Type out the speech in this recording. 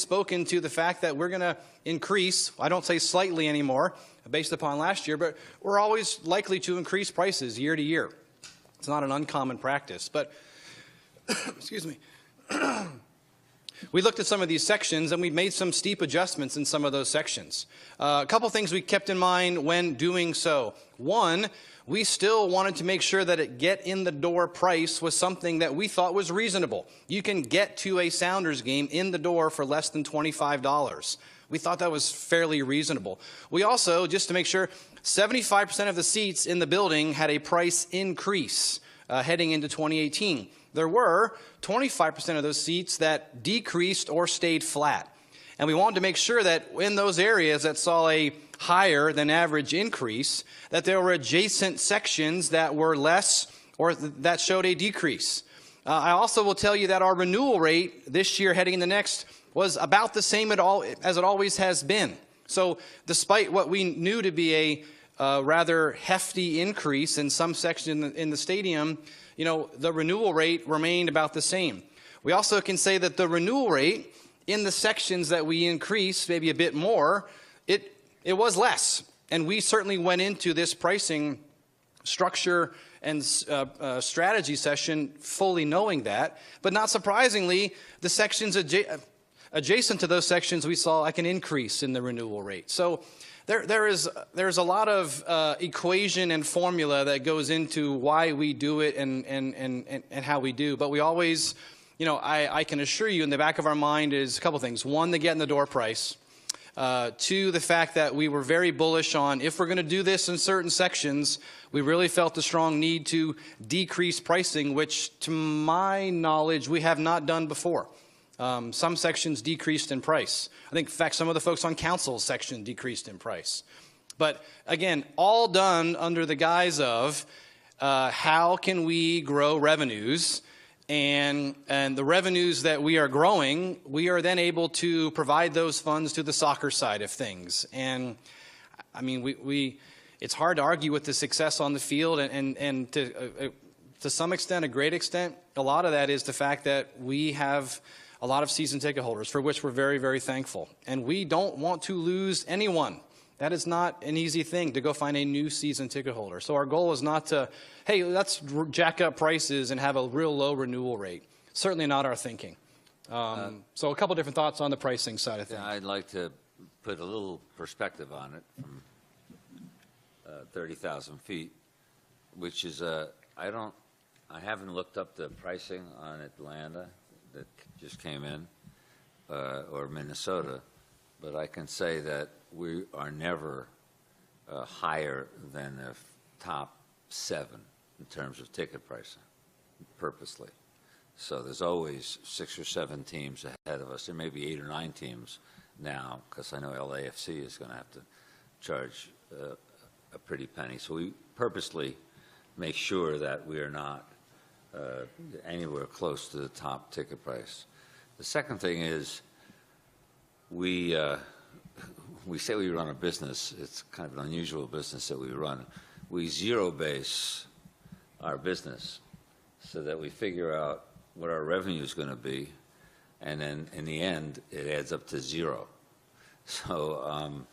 spoken to the fact that we're going to increase, I don't say slightly anymore, based upon last year, but we're always likely to increase prices year to year. It's not an uncommon practice. But, excuse me, we looked at some of these sections, and we made some steep adjustments in some of those sections. A couple things we kept in mind when doing so. One, we still wanted to make sure that a get-in-the-door price was something that we thought was reasonable. You can get to a Sounders game in the door for less than $25. We thought that was fairly reasonable. We also, just to make sure, 75% of the seats in the building had a price increase heading into 2018. There were 25% of those seats that decreased or stayed flat. And we wanted to make sure that in those areas that saw a higher than average increase, that there were adjacent sections that were less or that showed a decrease. I also will tell you that our renewal rate this year heading into next was about the same as it always has been. So despite what we knew to be a rather hefty increase in some sections in the stadium, you know, the renewal rate remained about the same. We also can say that the renewal rate in the sections that we increased, maybe a bit more, it was less. And we certainly went into this pricing structure and strategy session fully knowing that. But not surprisingly, the sections adjacent to those sections, we saw like an increase in the renewal rate. So there's a lot of equation and formula that goes into why we do it and how we do. But we always, you know, I can assure you in the back of our mind is a couple things. One, the get-in-the-door price. Two, the fact that we were very bullish on if we're going to do this in certain sections, we really felt a strong need to decrease pricing, which to my knowledge we have not done before. Some sections decreased in price. I think, in fact, some of the folks on council's section decreased in price. But again, all done under the guise of how can we grow revenues, and the revenues that we are growing, we are then able to provide those funds to the soccer side of things. And I mean, it's hard to argue with the success on the field, and to some extent, a great extent, a lot of that is the fact that we have a lot of season ticket holders, for which we're very, very thankful. And we don't want to lose anyone. That is not an easy thing to go find a new season ticket holder. So our goal is not to, hey, let's jack up prices and have a real low renewal rate. Certainly not our thinking. So a couple different thoughts on the pricing side of things. Yeah, I'd like to put a little perspective on it from 30,000 feet, which is I haven't looked up the pricing on Atlanta that just came in, or Minnesota, but I can say that we are never higher than the top 7 in terms of ticket pricing, purposely. So there's always 6 or 7 teams ahead of us. There may be 8 or 9 teams now, because I know LAFC is going to have to charge a pretty penny. So we purposely make sure that we are not anywhere close to the top ticket price. The second thing is we say we run a business. It's kind of an unusual business that we run. We zero-base our business so that we figure out what our revenue is going to be, and then in the end, it adds up to 0. So